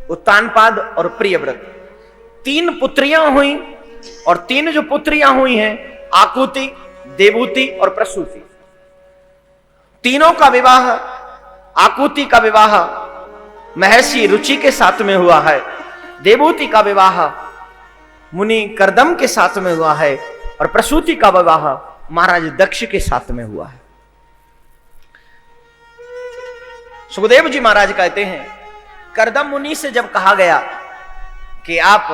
उत्तानपाद और प्रियव्रत, 3 पुत्रियां हुई, और 3 जो पुत्रियां हुई हैं, आकुति, देवूति और प्रसूति। तीनों का विवाह, आकुति का विवाह महर्षि रुचि के साथ में हुआ है, देवूति का विवाह मुनि कर्दम के साथ में हुआ है, और प्रसूति का विवाह महाराज दक्ष के साथ में हुआ है। सुखदेव जी महाराज कहते हैं, कर्दम मुनि से जब कहा गया कि आप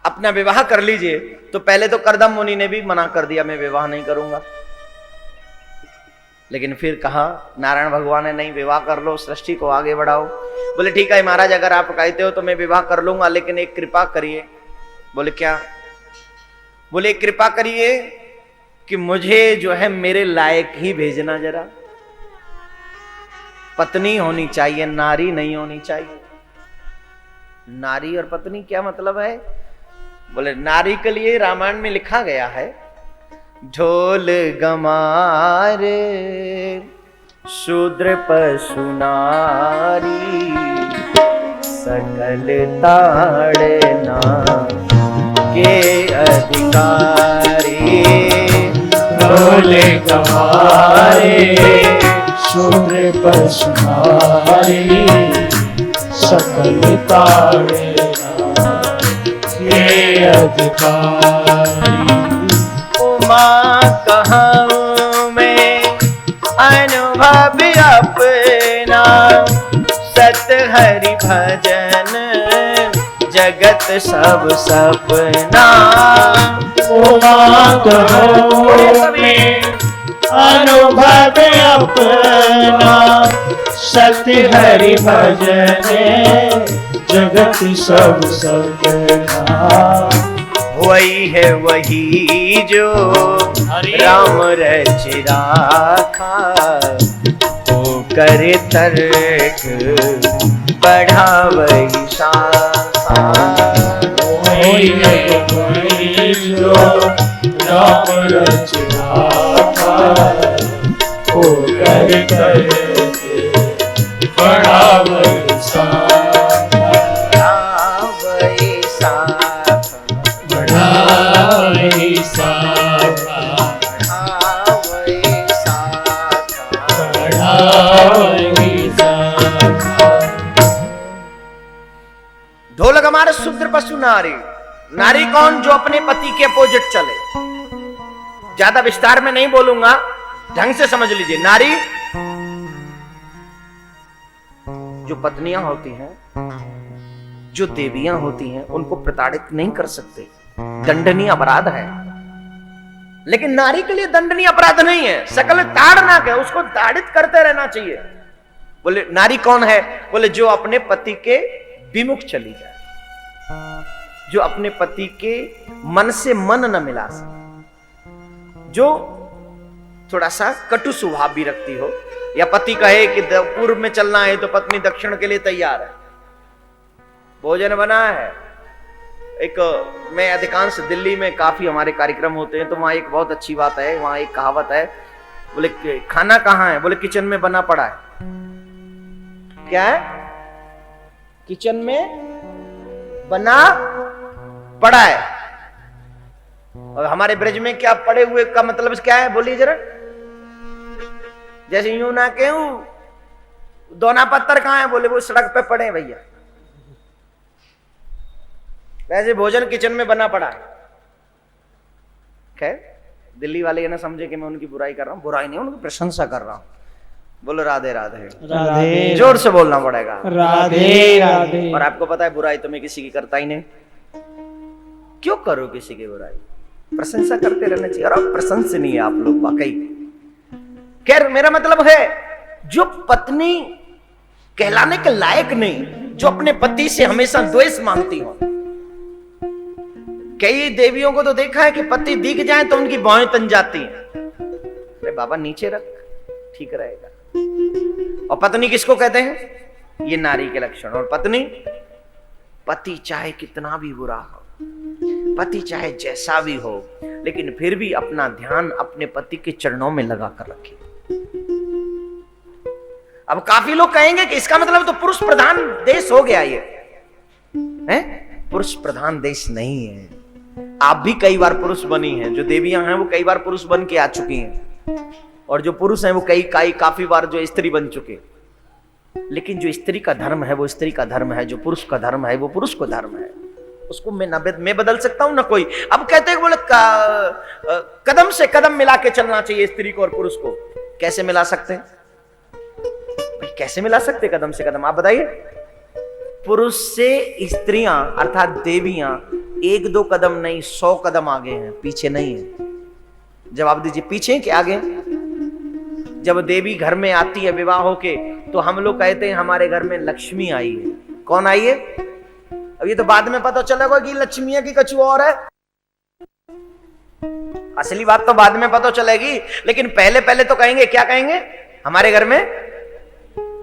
अपना विवाह कर लीजिए, तो पहले तो कर्दम मुनि ने भी मना कर दिया, मैं विवाह नहीं करूंगा। लेकिन फिर कहा नारायण भगवान ने, नहीं विवाह कर लो, सृष्टि को आगे बढ़ाओ। बोले ठीक है महाराज, अगर आप कहते हो तो मैं विवाह कर लूंगा, लेकिन एक कृपा करिए। बोले क्या? बोले कृपा करिए कि मुझे जो है मेरे लायक ही भेजना, जरा पत्नी होनी चाहिए, नारी नहीं होनी चाहिए। नारी और पत्नी क्या मतलब है? बोले नारी के लिए रामायण में लिखा गया है, ढोल गमारे शूद्र पशु नारी, सकल ताड़ना के अधिकारी। ढोल गमारे शूद्र पशु नारी, सकल ताड़ना के अधिकारी। उमा कहूँ मैं अनुभव अपना, सत हरि भजन जगत सब सपना। उमा कहूँ मैं अनुभव अपना, सत हरि भजन जगत सब सपना। वही है वही जो राम रच राखा, वो करे तर्क बढ़ावई शाखा। वही है वही जो राम रच राखा, वो करे तर्क बढ़ावई शाखा। ढोलक हमारे शूद्र पशु नारी। नारी कौन? जो अपने पति के अपोजिट चले। ज्यादा विस्तार में नहीं बोलूंगा, ढंग से समझ लीजिए। नारी जो पत्नियां होती हैं, जो देवियां होती हैं, उनको प्रताड़ित नहीं कर सकते, दंडनीय अपराध है। लेकिन नारी के लिए दंडनीय अपराध नहीं है, सकल ताड़ना के उसको ताड़ित करते रहना चाहिए। बोले नारी कौन है? बोले जो अपने पति के विमुख चली जाए, जो अपने पति के मन से मन न मिला सके, जो थोड़ा सा कटु स्वभाव भी रखती हो, या पति कहे कि पूर्व में चलना है तो पत्नी दक्षिण के लिए तैयार है, भोजन बना है। एक मैं अधिकांश दिल्ली में काफी हमारे कार्यक्रम होते हैं, तो वहां एक बहुत अच्छी बात है, वहां एक कहावत है, बोले खाना कहाँ है? बोले किचन में बना पड़ा है। क्या है? किचन में बना पड़ा है। और हमारे ब्रज में क्या पड़े हुए का मतलब क्या है? बोलिए जरा। जैसे यूं ना कहूं दोना पत्थर कहां है? बोले वो सड़क पे पड़े हैं भैया। वैसे भोजन किचन में बना पड़ा है। खैर दिल्ली वाले ये ना समझे कि मैं उनकी बुराई कर रहा हूं, बुराई नहीं, उनकी प्रशंसा कर रहा हूं। बोलो राधे राधे। राधे। जोर से बोलना पड़ेगा। राधे राधे। और आपको पता है बुराई तो मैं किसी की करता ही नहीं। क्यों करो किसी की बुराई? प्रशंसा करते रहना चाहिए। और आप प्रशंसनीय आप लोग वाकई। खैर मेरा मतलब है जो पत्नी कहलाने के लायक नहीं, जो अपने पति से हमेशा द्वेष मांगती हो। कई देवियों को तो देखा है कि पति दिख जाए तो उनकी भौएं तन जाती हैं। अरे बाबा नीचे रख, ठीक रहेगा। और पत्नी किसको कहते हैं? ये नारी के लक्षण। और पत्नी, पति चाहे कितना भी बुरा हो, पति चाहे जैसा भी हो, लेकिन फिर भी अपना ध्यान अपने पति के चरणों में लगा कर रखे। अब काफी लोग कहेंगे कि इसका मतलब तो पुरुष प्रधान देश हो गया ये। है, पुरुष प्रधान देश नहीं है। आप भी कई बार पुरुष बनी हैं, जो देवियां हैं वो कई बार पुरुष बन के आ चुकी हैं, और जो पुरुष हैं वो काफी बार जो स्त्री बन चुके। लेकिन जो स्त्री का धर्म है वो स्त्री का धर्म है, जो पुरुष का धर्म है वो पुरुष का धर्म है। उसको मैं बदल सकता हूं ना कोई। अब कहते हैं बोले कदम से कदम मिला के चलना चाहिए स्त्री को और पुरुष को। कैसे मिला सकते हैं भाई, कैसे मिला सकते कदम से कदम, आप बताइए। पुरुष से स्त्रियां अर्थात देवियां 1-2 कदम नहीं 100 कदम आगे हैं, पीछे नहीं है। जवाब दीजिए, पीछे कि आगे? जब देवी घर में आती है विवाह होके, तो हम लोग कहते हैं हमारे घर में लक्ष्मी आई है। कौन आई है? अब ये तो बाद में पता चलेगा कि लक्ष्मी है कि कछु और है। असली बात तो बाद में पता चलेगी, लेकिन पहले पहले तो कहेंगे, क्या कहेंगे? हमारे घर में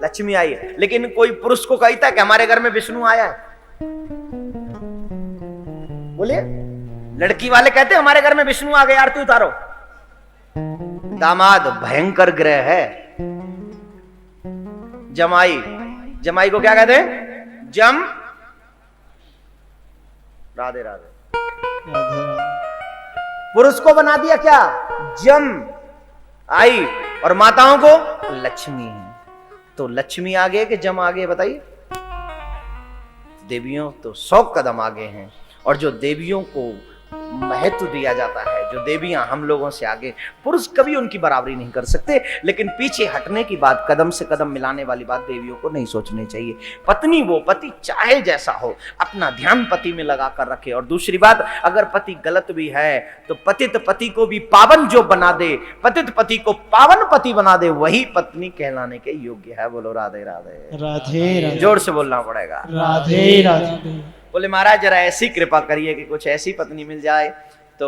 लक्ष्मी आई है। लेकिन कोई पुरुष को कहता है कि हमारे घर में विष्णु आया है? बोलिए। लड़की वाले कहते हैं हमारे घर में विष्णु आ गए, आरती उतारो। दामाद भयंकर ग्रह है। जमाई को क्या कहते हैं? जम। राधे राधे। पुरुष को बना दिया क्या? जम आई, और माताओं को लक्ष्मी है। तो लक्ष्मी आगे कि जम आगे, बताइए। देवियों तो 100 कदम आगे हैं, और जो देवियों को महत्व दिया जाता है, जो देवियां हम लोगों से आगे, पुरुष कभी उनकी बराबरी नहीं कर सकते। लेकिन पीछे हटने की बात, कदम से कदम मिलाने वाली बात देवियों को नहीं सोचनी चाहिए। पत्नी वो पति चाहे जैसा हो, अपना ध्यान पति में लगा कर रखे। और दूसरी बात, अगर पति गलत भी है तो पतित पति को भी पावन जो बना दे, पतित पति को पावन पति बना दे, वही पत्नी कहलाने के योग्य है। बोलो राधे राधे। राधे राधे। जोर से बोलना पड़ेगा। राधे राधे। बोले महाराज जरा ऐसी कृपा करिए कि कुछ ऐसी पत्नी मिल जाए। तो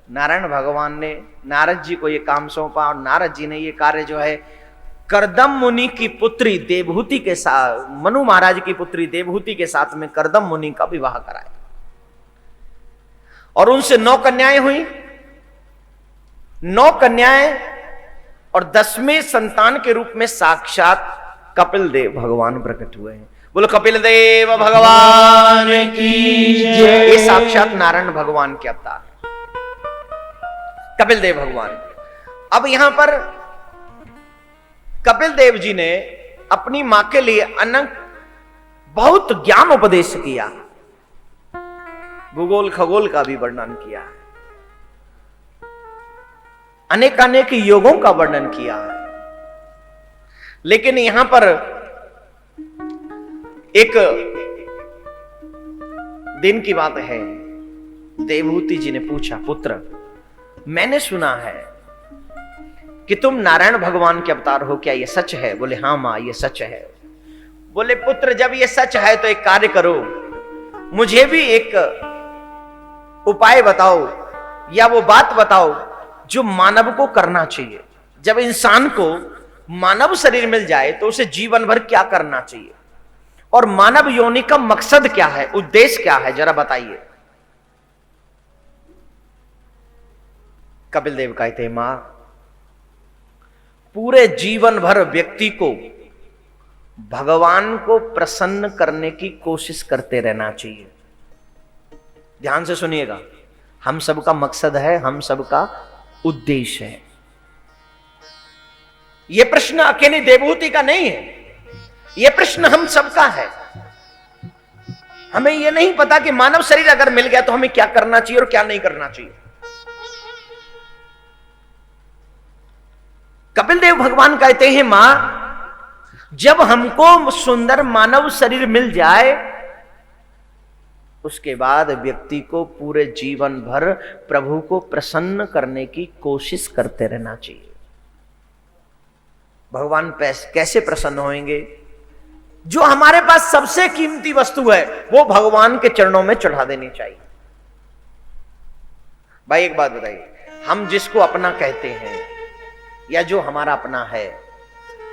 नारायण भगवान ने नारद जी को ये काम सौंपा, और नारद जी ने ये कार्य जो है करदम मुनि की पुत्री देवहूति के साथ, मनु महाराज की पुत्री देवहूति के साथ में करदम मुनि का विवाह कराया, और उनसे 9 कन्याएं हुई। 9 कन्याएं, और 10वें संतान के रूप में साक्षात कपिल देव भगवान प्रकट हुए हैं। बोलो कपिल देव भगवान की जय। ये साक्षात नारायण भगवान के अवतार कपिल देव भगवान। अब यहां पर कपिल देव जी ने अपनी मां के लिए अनंत बहुत ज्ञान उपदेश किया, भूगोल खगोल का भी वर्णन किया, अनेक योगों का वर्णन किया। लेकिन यहां पर एक दिन की बात है, देवहूति जी ने पूछा, पुत्र मैंने सुना है कि तुम नारायण भगवान के अवतार हो, क्या यह सच है? बोले हाँ मां, यह सच है। बोले पुत्र जब यह सच है तो एक कार्य करो, मुझे भी एक उपाय बताओ, या वो बात बताओ जो मानव को करना चाहिए। जब इंसान को मानव शरीर मिल जाए तो उसे जीवन भर क्या करना चाहिए, और मानव योनि का मकसद क्या है, उद्देश्य क्या है, जरा बताइए। कपिल देव कहते हैं मां, पूरे जीवन भर व्यक्ति को भगवान को प्रसन्न करने की कोशिश करते रहना चाहिए। ध्यान से सुनिएगा, हम सबका मकसद है, हम सबका उद्देश्य है। यह प्रश्न अकेले देवहूति का नहीं है, यह प्रश्न हम सबका है। हमें यह नहीं पता कि मानव शरीर अगर मिल गया तो हमें क्या करना चाहिए और क्या नहीं करना चाहिए। कपिल देव भगवान कहते हैं मां, जब हमको सुंदर मानव शरीर मिल जाए उसके बाद व्यक्ति को पूरे जीवन भर प्रभु को प्रसन्न करने की कोशिश करते रहना चाहिए। भगवान कैसे प्रसन्न होंगे? जो हमारे पास सबसे कीमती वस्तु है वो भगवान के चरणों में चढ़ा देनी चाहिए। भाई एक बात बताइए, हम जिसको अपना कहते हैं या जो हमारा अपना है,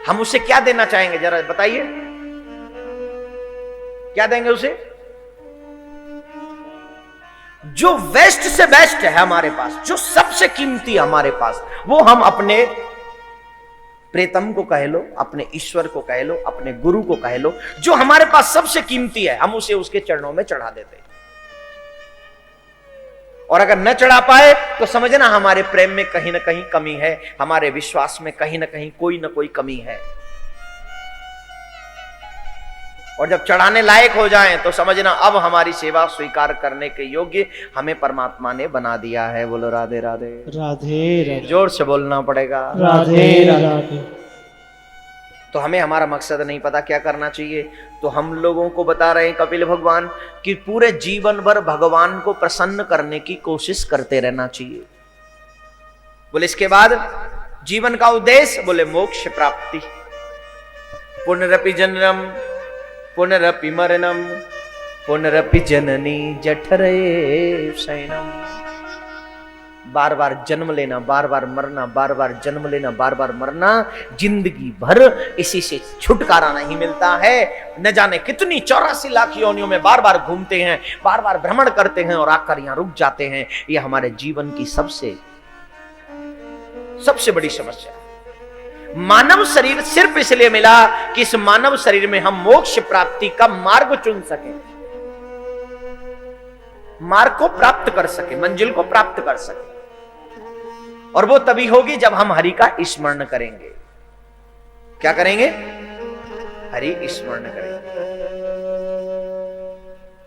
हम उसे क्या देना चाहेंगे, जरा बताइए। क्या देंगे उसे? जो बेस्ट से बेस्ट है हमारे पास, जो सबसे कीमती है हमारे पास, वो हम अपने प्रेतम को कह लो, अपने ईश्वर को कह लो, अपने गुरु को कह लो, जो हमारे पास सबसे कीमती है, हम उसे उसके चरणों में चढ़ा देते हैं। और अगर न चढ़ा पाए तो समझना हमारे प्रेम में कहीं ना कहीं कमी है, हमारे विश्वास में कहीं ना कहीं कोई ना कोई कमी है। और जब चढ़ाने लायक हो जाएं तो समझना अब हमारी सेवा स्वीकार करने के योग्य हमें परमात्मा ने बना दिया है। बोलो राधे राधे। राधे राधे। जोर से बोलना पड़ेगा। राधे राधे। तो हमें हमारा मकसद नहीं पता, क्या करना चाहिए? तो हम लोगों को बता रहे हैं कपिल भगवान कि पूरे जीवन भर भगवान को प्रसन्न करने की कोशिश करते रहना चाहिए। बोले इसके बाद जीवन का उद्देश्य, बोले मोक्ष प्राप्ति। पुनरपि जन्मम पुनरपि मरणम पुनरपि जननी जठरे शयनम। बार बार जन्म लेना, बार बार मरना, बार बार जन्म लेना, बार बार मरना, जिंदगी भर इसी से छुटकारा नहीं मिलता है। न जाने कितनी 84 लाख योनियों में बार बार घूमते हैं, बार बार भ्रमण करते हैं और आकर यहां रुक जाते हैं। यह हमारे जीवन की सबसे बड़ी समस्या। मानव शरीर सिर्फ इसलिए मिला कि इस मानव शरीर में हम मोक्ष प्राप्ति का मार्ग चुन सके, मार्ग को प्राप्त कर सके, मंजिल को प्राप्त कर सके। और वो तभी होगी जब हम हरि का स्मरण करेंगे। क्या करेंगे? हरि स्मरण करेंगे।